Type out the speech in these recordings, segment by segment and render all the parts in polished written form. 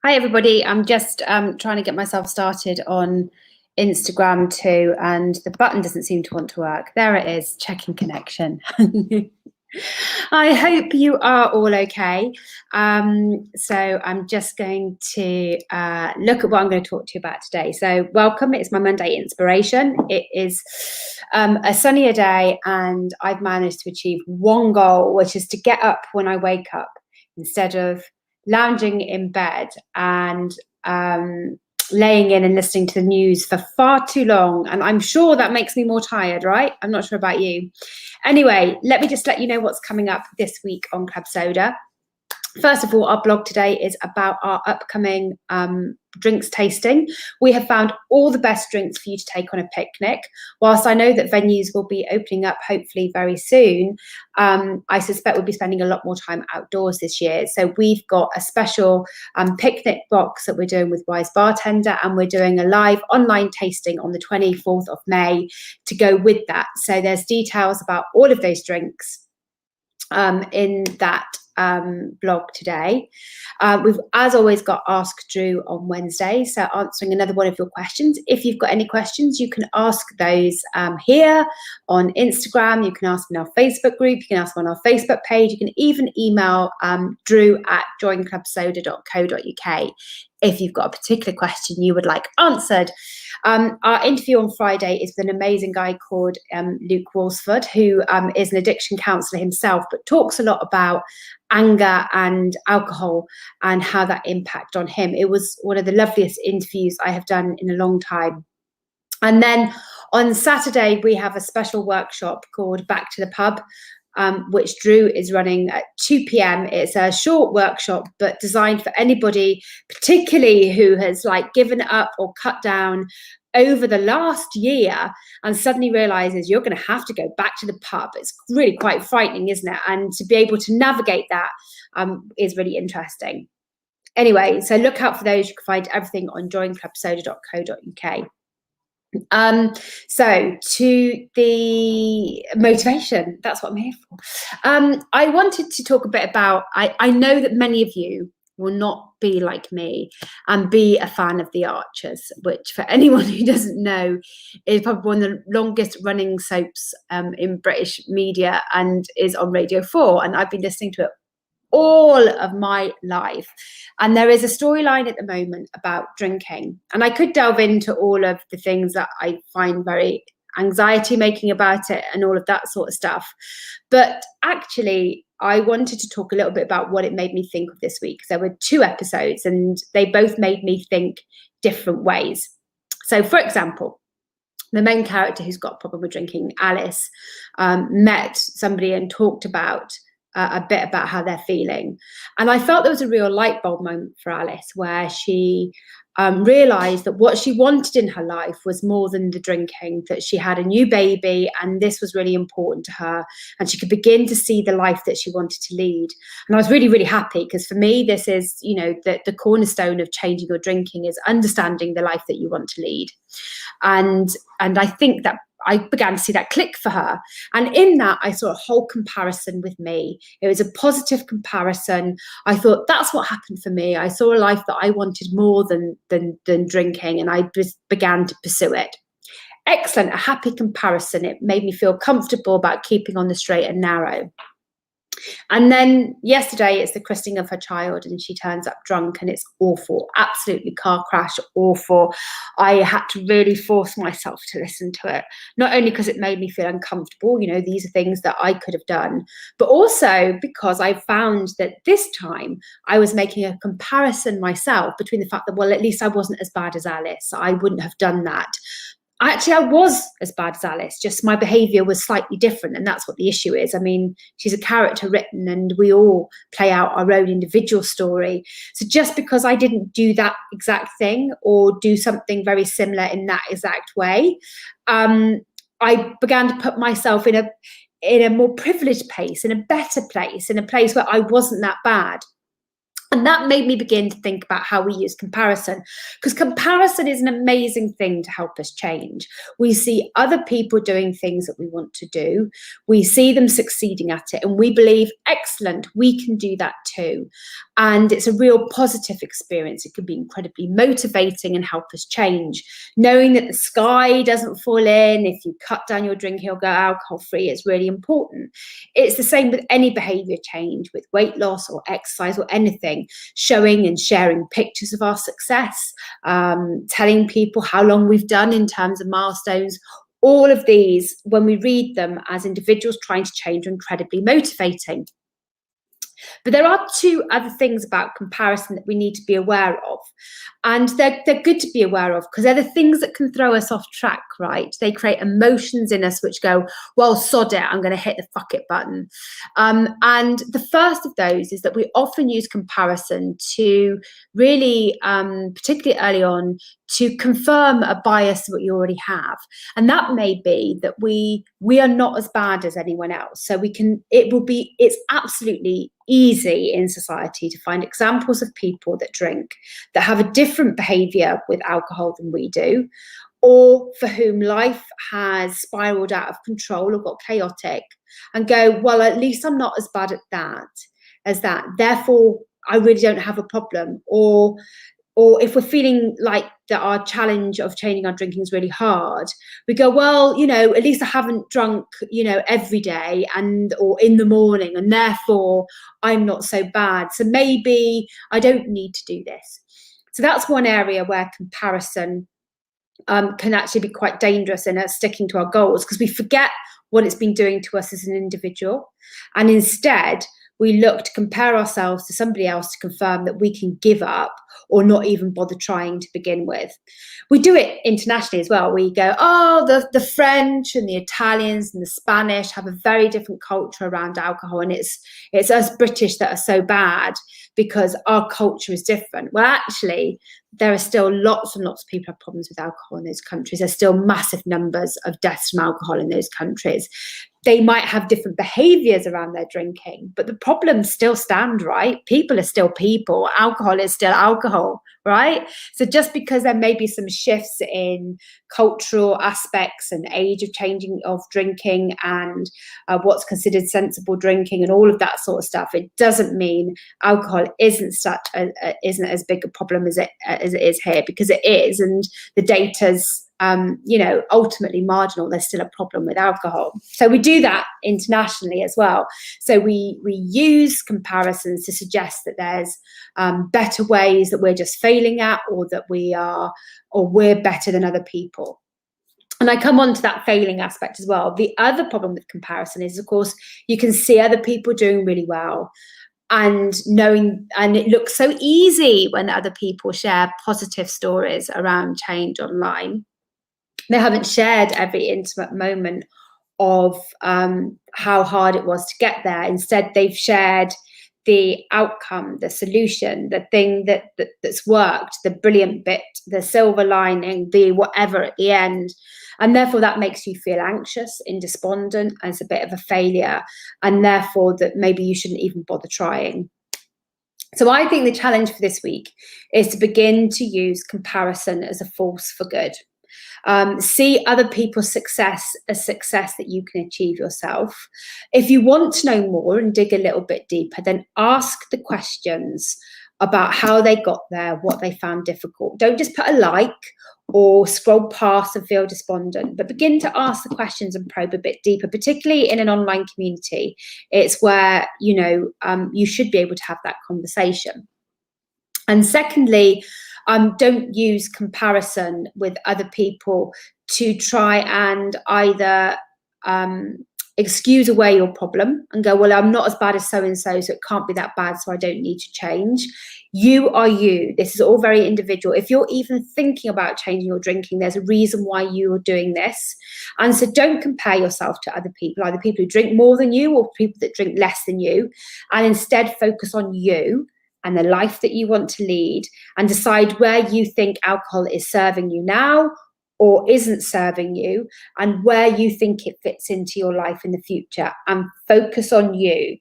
Hi everybody, I'm just trying to get myself started on Instagram too, and the button doesn't seem to want to work. There it is, checking connection. I hope you are all okay. So I'm just going to look at what I'm going to talk to you about today. So welcome, it's my Monday inspiration. It is a sunnier day and I've managed to achieve one goal, which is to get up when I wake up instead of lounging in bed and laying in and listening to the news for far too long. And I'm sure that makes me more tired, right? I'm not sure about you. Anyway, let me just let you know what's coming up this week on Club Soda. First of all, our blog today is about our upcoming drinks tasting. We have found all the best drinks for you to take on a picnic. Whilst I know that venues will be opening up hopefully very soon, I suspect we'll be spending a lot more time outdoors this year. So we've got a special picnic box that we're doing with Wise Bartender, and we're doing a live online tasting on the 24th of May to go with that. So there's details about all of those drinks in that blog today. We've, as always, got Ask Dru on Wednesday, so answering another one of your questions. If you've got any questions, you can ask those here on Instagram. You can ask in our Facebook group. You can ask on our Facebook page. You can even email drew@joinclubsoda.co.uk if you've got a particular question you would like answered. Our interview on Friday is with an amazing guy called Luke Worsfold, who is an addiction counsellor himself, but talks a lot about anger and alcohol and how that impact on him. It was one of the loveliest interviews I have done in a long time. And then on Saturday, we have a special workshop called Back to the Pub, which Dru is running at 2 p.m. It's a short workshop, but designed for anybody, particularly who has given up or cut down over the last year and suddenly realizes you're going to have to go back to the pub. It's really quite frightening, isn't it? And to be able to navigate that is really interesting. Anyway, so look out for those. You can find everything on joinclubsoda.co.uk. So to the motivation, that's what I'm here for. I wanted to talk a bit about, I know that many of you will not be like me and be a fan of The Archers, which for anyone who doesn't know is probably one of the longest running soaps in British media and is on Radio 4, and I've been listening to it all of my life. And there is a storyline at the moment about drinking, and I could delve into all of the things that I find very anxiety making about it and all of that sort of stuff, but actually I wanted to talk a little bit about what it made me think of this week. There were 2 episodes and they both made me think different ways. So for example, the main character who's got a problem with drinking, Alice, met somebody and talked about a bit about how they're feeling. And I felt there was a real light bulb moment for Alice where she realised that what she wanted in her life was more than the drinking, that she had a new baby and this was really important to her, and she could begin to see the life that she wanted to lead. And I was really, really happy, because for me, this is, the cornerstone of changing your drinking is understanding the life that you want to lead. And I think that I began to see that click for her. And in that, I saw a whole comparison with me. It was a positive comparison. I thought, that's what happened for me. I saw a life that I wanted more than drinking, and I just began to pursue it. Excellent, a happy comparison. It made me feel comfortable about keeping on the straight and narrow. And then yesterday, it's the christening of her child, and she turns up drunk, and it's awful, absolutely car crash, awful. I had to really force myself to listen to it, not only because it made me feel uncomfortable, these are things that I could have done, but also because I found that this time I was making a comparison myself between the fact that, well, at least I wasn't as bad as Alice. I wouldn't have done that. Actually, I was as bad as Alice, just my behaviour was slightly different, and that's what the issue is. I mean, she's a character written, and we all play out our own individual story. So just because I didn't do that exact thing or do something very similar in that exact way, I began to put myself in a more privileged place, in a better place, in a place where I wasn't that bad. And that made me begin to think about how we use comparison, because comparison is an amazing thing to help us change. We see other people doing things that we want to do. We see them succeeding at it, and we believe, excellent, we can do that too. And it's a real positive experience. It can be incredibly motivating and help us change. Knowing that the sky doesn't fall in if you cut down your drinking or go alcohol-free is really important. It's the same with any behavior change, with weight loss or exercise or anything. Showing and sharing pictures of our success, telling people how long we've done in terms of milestones. All of these, when we read them as individuals trying to change, are incredibly motivating. But there are two other things about comparison that we need to be aware of. And they're good to be aware of, because they're the things that can throw us off track, right? They create emotions in us which go, well, sod it, I'm going to hit the fuck it button. And the first of those is that we often use comparison to really, particularly early on, to confirm a bias that you already have. And that may be that we are not as bad as anyone else. So it's absolutely easy in society to find examples of people that drink, that have a different behavior with alcohol than we do, or for whom life has spiraled out of control or got chaotic, and go, well, at least I'm not as bad at that as that. Therefore, I really don't have a problem. Or if we're feeling like that our challenge of changing our drinking is really hard, we go, well, at least I haven't drunk, every day or in the morning, and therefore I'm not so bad. So maybe I don't need to do this. So that's one area where comparison can actually be quite dangerous in us sticking to our goals, because we forget what it's been doing to us as an individual. And instead, we look to compare ourselves to somebody else to confirm that we can give up or not even bother trying to begin with. We do it internationally as well. We go, oh, the French and the Italians and the Spanish have a very different culture around alcohol, and it's us British that are so bad because our culture is different. Well, actually, there are still lots and lots of people who have problems with alcohol in those countries. There's still massive numbers of deaths from alcohol in those countries. They might have different behaviors around their drinking, but the problems still stand, right? People are still people. Alcohol is still alcohol, right? So just because there may be some shifts in cultural aspects and age of changing of drinking and what's considered sensible drinking and all of that sort of stuff, it doesn't mean alcohol isn't as big a problem as it is here, because it is, and the data's ultimately marginal. There's still a problem with alcohol. So we do that internationally as well. So we use comparisons to suggest that there's better ways that we're just failing at, or that we're better than other people. And I come on to that failing aspect as well. The other problem with comparison is, of course, you can see other people doing really well, and it looks so easy when other people share positive stories around change online. They haven't shared every intimate moment of how hard it was to get there. Instead, they've shared the outcome, the solution, the thing that's worked, the brilliant bit, the silver lining, the whatever at the end. And therefore, that makes you feel anxious and despondent as a bit of a failure, and therefore that maybe you shouldn't even bother trying. So I think the challenge for this week is to begin to use comparison as a force for good. See other people's success as success that you can achieve yourself. If you want to know more and dig a little bit deeper, then ask the questions about how they got there, what they found difficult. Don't just put a like or scroll past and feel despondent, but begin to ask the questions and probe a bit deeper, particularly in an online community. It's where, you should be able to have that conversation. And secondly, don't use comparison with other people to try and either excuse away your problem and go, well, I'm not as bad as so-and-so, so it can't be that bad, so I don't need to change. You are you. This is all very individual. If you're even thinking about changing your drinking, there's a reason why you're doing this. And so don't compare yourself to other people, either people who drink more than you or people that drink less than you, and instead focus on you and the life that you want to lead, and decide where you think alcohol is serving you now or isn't serving you, and where you think it fits into your life in the future, and focus on you.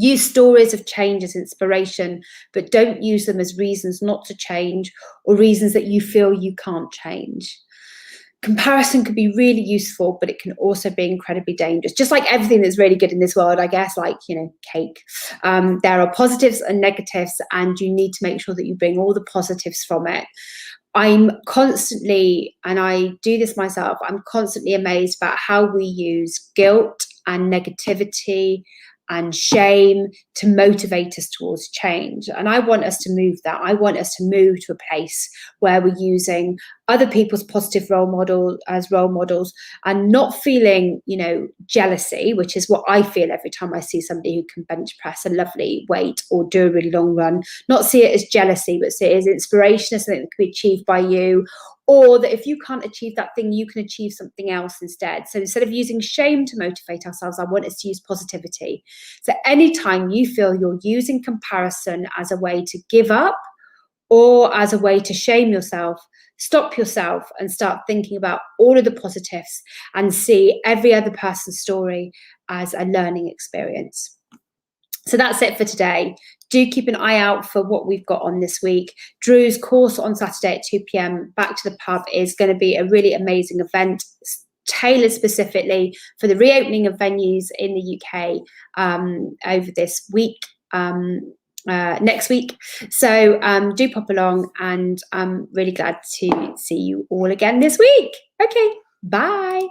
Use stories of change as inspiration, but don't use them as reasons not to change or reasons that you feel you can't change. Comparison can be really useful, but it can also be incredibly dangerous. Just like everything that's really good in this world, I guess, like, cake. There are positives and negatives, and you need to make sure that you bring all the positives from it. I'm constantly, and I do this myself, I'm constantly amazed about how we use guilt and negativity and shame to motivate us towards change. And I want us to move that. I want us to move to a place where we're using other people's positive role model as role models and not feeling, jealousy, which is what I feel every time I see somebody who can bench press a lovely weight or do a really long run. Not see it as jealousy, but see it as inspiration, as something that can be achieved by you. Or that if you can't achieve that thing, you can achieve something else instead. So instead of using shame to motivate ourselves, I want us to use positivity. So anytime you feel you're using comparison as a way to give up or as a way to shame yourself, stop yourself and start thinking about all of the positives and see every other person's story as a learning experience. So that's it for today. Do keep an eye out for what we've got on this week. Dru's course on Saturday at 2 p.m, Back to the Pub, is going to be a really amazing event tailored specifically for the reopening of venues in the UK over this week, next week. So do pop along, and I'm really glad to see you all again this week. Okay, bye.